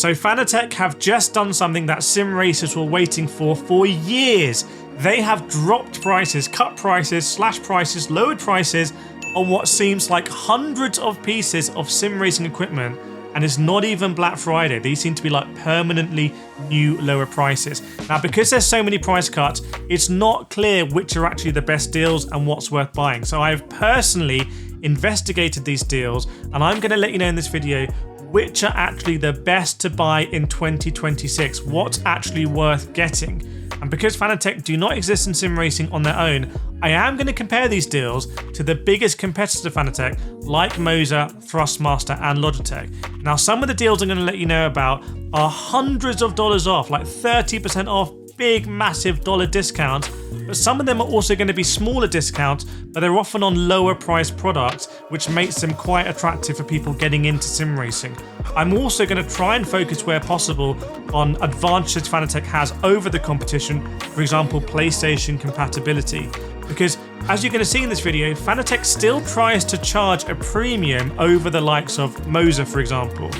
So Fanatec have just done something that sim racers were waiting for years. They have dropped prices, cut prices, slashed prices, lowered prices on what seems like hundreds of pieces of sim racing equipment, and it's not even Black Friday. These seem to be like permanently new lower prices. Now, because there's so many price cuts, it's not clear which are actually the best deals and what's worth buying. So I've personally investigated these deals, and I'm going to let you know in this video which are actually the best to buy in 2026, what's actually worth getting. And because Fanatec do not exist in sim racing on their own, I am going to compare these deals to the biggest competitors to Fanatec, like MOZA, THRUSTMASTER, and LOGITECH. Now, some of the deals I'm going to let you know about are hundreds of dollars off, like 30% off, big, massive dollar discounts. But some of them are also going to be smaller discounts, but they're often on lower priced products, which makes them quite attractive for people getting into sim racing. I'm also going to try and focus where possible on advantages Fanatec has over the competition, for example, PlayStation compatibility. Because as you're going to see in this video, Fanatec still tries to charge a premium over the likes of MOZA, for example.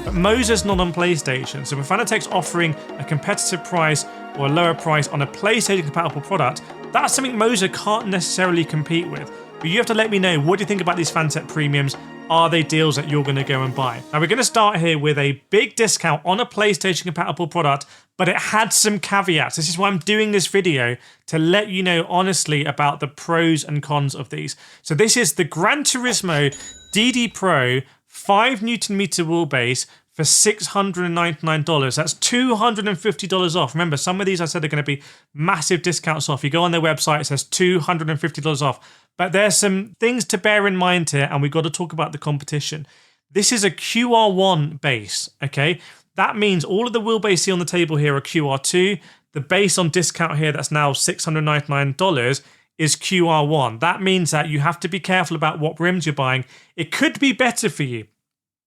But MOZA's not on PlayStation, so when Fanatec's offering a competitive price or a lower price on a PlayStation compatible product, that's something MOZA can't necessarily compete with. But you have to let me know, what do you think about these Fanatec premiums? Are they deals that you're going to go and buy? Now, we're going to start here with a big discount on a PlayStation compatible product, but it had some caveats. This is why I'm doing this video, to let you know honestly about the pros and cons of these. So this is the Gran Turismo DD Pro 5 Nm wheelbase for $699. That's $250 off. Remember, some of these I said are going to be massive discounts off. You go on their website, it says $250 off. But there's some things to bear in mind here, and we've got to talk about the competition. This is a QR1 base, okay? That means all of the wheelbase you see on the table here are QR2. The base on discount here, that's now $699, is QR1. That means that you have to be careful about what rims you're buying. It could be better for you.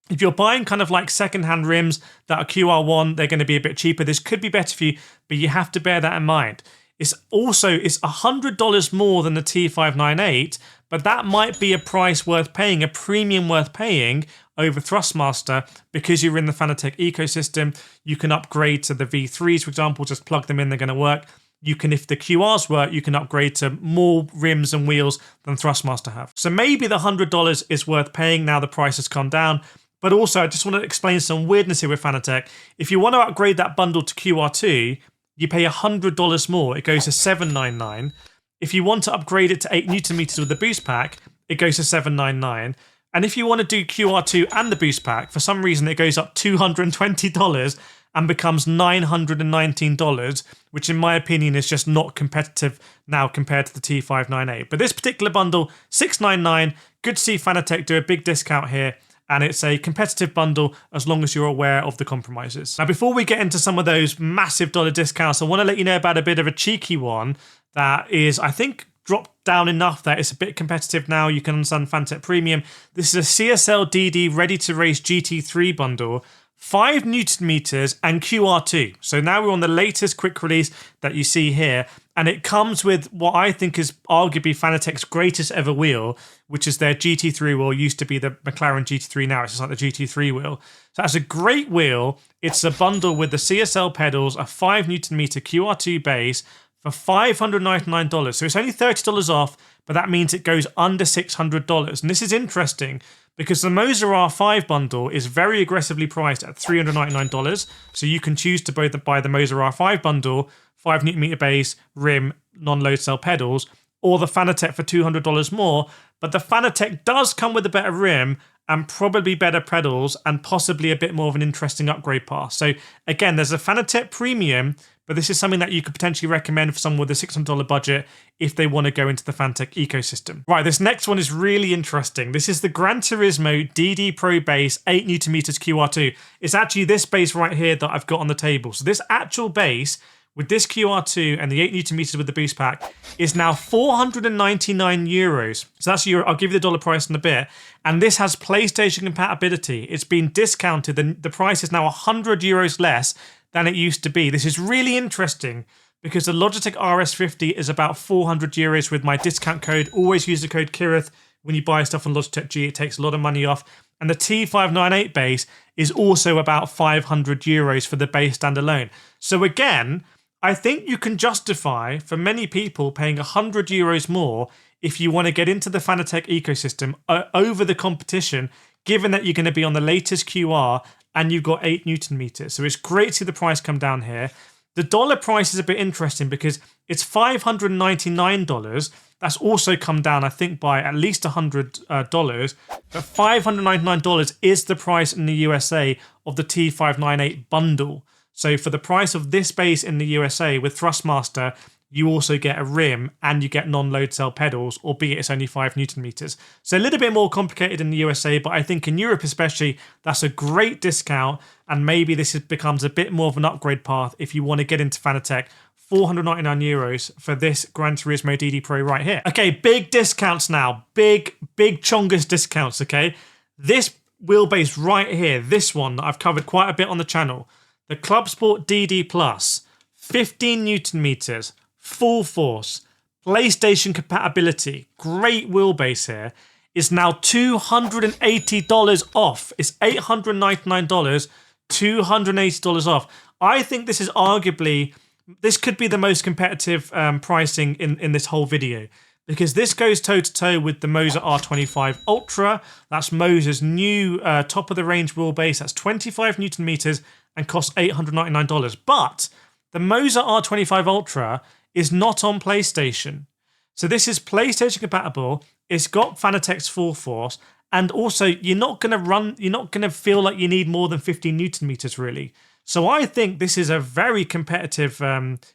If you're buying kind of like secondhand rims that are QR1, they're going to be a bit cheaper. This could be better for you, but you have to bear that in mind. It's $100 more than the T598, but that might be a price worth paying, a premium worth paying over THRUSTMASTER, because you're in the Fanatec ecosystem. You can upgrade to the V3s, for example, just plug them in, they're going to work. You can, if the QRs work, you can upgrade to more rims and wheels than THRUSTMASTER have. So maybe the $100 is worth paying now the price has come down. But also, I just want to explain some weirdness here with Fanatec. If you want to upgrade that bundle to QR2, you pay $100 more. It goes to $799. If you want to upgrade it to 8 Nm with the boost pack, it goes to $799. And if you want to do QR2 and the boost pack, for some reason it goes up $220 and becomes $919, which in my opinion is just not competitive now compared to the T598. But this particular bundle, $699. Good to see Fanatec do a big discount here. And it's a competitive bundle as long as you're aware of the compromises. Now, before we get into some of those massive dollar discounts, I want to let you know about a bit of a cheeky one that is, I think, dropped down enough that it's a bit competitive now. You can understand Fanatec Premium. This is a CSL DD Ready to Race GT3 bundle, 5 Nm and QR2. So now we're on the latest quick release that you see here. And it comes with what I think is arguably Fanatec's greatest ever wheel, which is their GT3 wheel. Used to be the McLaren GT3, now it's just like the GT3 wheel. So that's a great wheel. It's a bundle with the CSL pedals, a 5 Nm QR2 base for $599. So it's only $30 off, but that means it goes under $600. And this is interesting because the MOZA R5 bundle is very aggressively priced at $399. So you can choose to both buy the MOZA R5 bundle, 5 Nm base, rim, non-load cell pedals, or the Fanatec for $200 more. But the Fanatec does come with a better rim and probably better pedals and possibly a bit more of an interesting upgrade path. So again, there's a Fanatec Premium, but this is something that you could potentially recommend for someone with a $600 budget if they want to go into the Fanatec ecosystem. Right, this next one is really interesting. This is the Gran Turismo DD Pro base 8 Nm QR2. It's actually this base right here that I've got on the table. So this actual base with this QR2 and the 8 Nm with the boost pack is now €499. So that's I'll give you the dollar price in a bit. And this has PlayStation compatibility. It's been discounted. The price is now €100 less than it used to be. This is really interesting because the Logitech RS50 is about €400 with my discount code. Always use the code Kireth when you buy stuff on Logitech G. It takes a lot of money off. And the T598 base is also about €500 for the base standalone. So again, I think you can justify for many people paying €100 more if you want to get into the Fanatec ecosystem over the competition, given that you're going to be on the latest QR and you've got 8 Newton meters. So it's great to see the price come down here. The dollar price is a bit interesting because it's $599. That's also come down, I think, by at least $100. But $599 is the price in the USA of the T598 bundle. So for the price of this base in the USA with THRUSTMASTER, you also get a rim and you get non-load cell pedals, albeit it's only 5 Newton meters. So a little bit more complicated in the USA, but I think in Europe especially, that's a great discount. And maybe this becomes a bit more of an upgrade path if you want to get into Fanatec. €499 for this Gran Turismo DD Pro right here. Okay, big discounts now. Big chongus discounts, okay? This wheelbase right here, this one that I've covered quite a bit on the channel, the Clubsport DD Plus, 15 Newton meters, full force, PlayStation compatibility, great wheelbase here, is now $280 off. It's $899, $280 off. I think this is arguably, this could be the most competitive pricing in this whole video, because this goes toe-to-toe with the MOZA R25 Ultra. That's MOZA's new top-of-the-range wheelbase. That's 25 Newton meters and costs $899. But the MOZA R25 Ultra is not on PlayStation. So this is PlayStation compatible. It's got Fanatec's full force, and also you're not going to feel like you need more than 15 Newton meters really. So I think this is a very competitive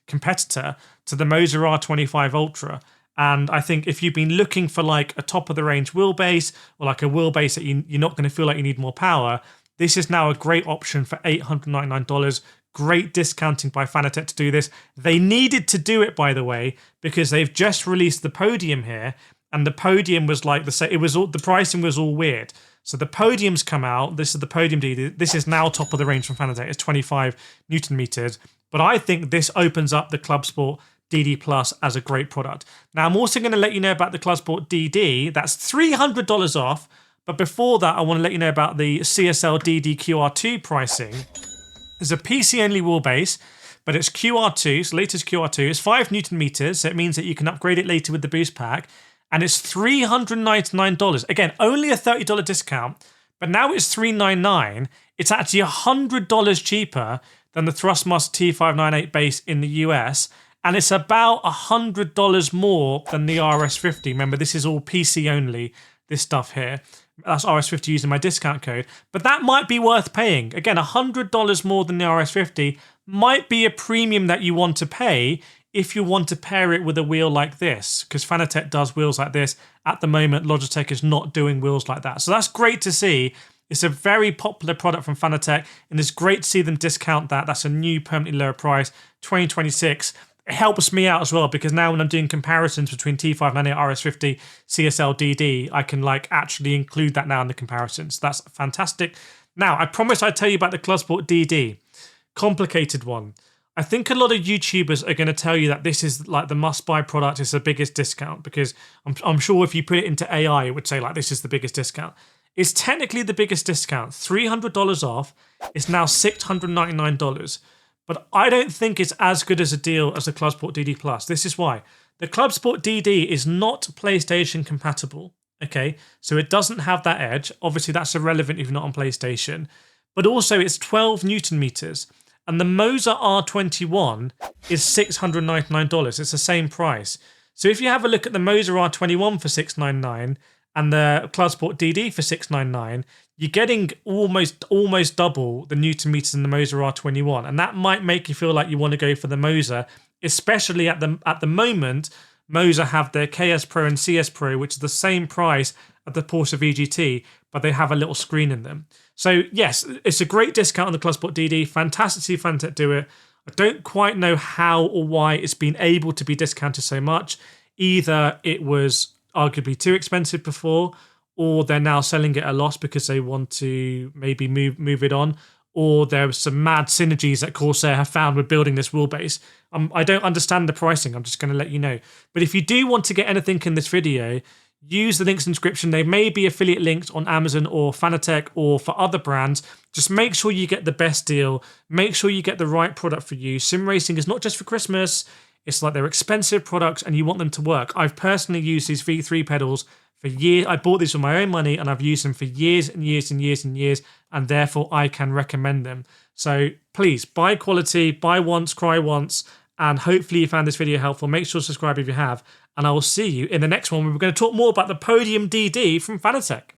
competitor to the MOZA R25 Ultra. And I think if you've been looking for like a top of the range wheelbase, or like a wheelbase that you're not going to feel like you need more power, this is now a great option for $899. Great discounting by Fanatec to do this. They needed to do it, by the way, because they've just released the Podium here, and the Podium was like the pricing was all weird. So the Podium's come out. This is the Podium DD. This is now top of the range from Fanatec. It's 25 Newton meters. But I think this opens up the Clubsport DD Plus as a great product. Now I'm also going to let you know about the Clubsport DD. That's $300 off. But before that, I want to let you know about the CSL DD QR2 pricing. There's a PC-only wheelbase, but it's QR2, it's latest QR2. It's 5 Newton meters, so it means that you can upgrade it later with the boost pack. And it's $399. Again, only a $30 discount, but now it's $399. It's actually $100 cheaper than the THRUSTMASTER T598 base in the US. And it's about $100 more than the RS50. Remember, this is all PC only, this stuff here. That's RS50 using my discount code. But that might be worth paying. Again, $100 more than the RS50 might be a premium that you want to pay if you want to pair it with a wheel like this, because Fanatec does wheels like this. At the moment, Logitech is not doing wheels like that. So that's great to see. It's a very popular product from Fanatec, and it's great to see them discount that. That's a new permanently lower price, 2026. It helps me out as well, because now when I'm doing comparisons between T598, RS50, CSL DD, I can like actually include that now in the comparisons. That's fantastic. Now, I promised I'd tell you about the Clubsport DD. Complicated one. I think a lot of YouTubers are going to tell you that this is like the must-buy product. It's the biggest discount, because I'm sure if you put it into AI, it would say like this is the biggest discount. It's technically the biggest discount. $300 off. It's now $699. But I don't think it's as good as a deal as the Clubsport DD Plus. This is why. The Clubsport DD is not PlayStation compatible, okay? So it doesn't have that edge. Obviously, that's irrelevant if you're not on PlayStation. But also, it's 12 Newton meters. And the MOZA R21 is $699. It's the same price. So if you have a look at the MOZA R21 for $699 and the Clubsport DD for $699, you're getting almost double the Newton meters in the MOZA R21, and that might make you feel like you want to go for the MOZA, especially at the moment. MOZA have their KS Pro and CS Pro, which is the same price at the Porsche VGT, but they have a little screen in them. So yes, it's a great discount on the Clubsport DD. Fantastic to see Fanatec do it. I don't quite know how or why it's been able to be discounted so much. Either it was arguably too expensive before, or they're now selling it at a loss because they want to maybe move it on, or there are some mad synergies that Corsair have found with building this wheelbase. I don't understand the pricing. I'm just going to let you know. But if you do want to get anything in this video, use the links in the description. They may be affiliate links on Amazon or Fanatec or for other brands. Just make sure you get the best deal. Make sure you get the right product for you. Sim racing is not just for Christmas. It's like they're expensive products and you want them to work. I've personally used these V3 pedals for years. I bought these with my own money and I've used them for years and years and years and years, and therefore I can recommend them. So please buy quality, buy once, cry once, and hopefully you found this video helpful. Make sure to subscribe if you have, and I will see you in the next one where we're going to talk more about the Podium DD from Fanatec.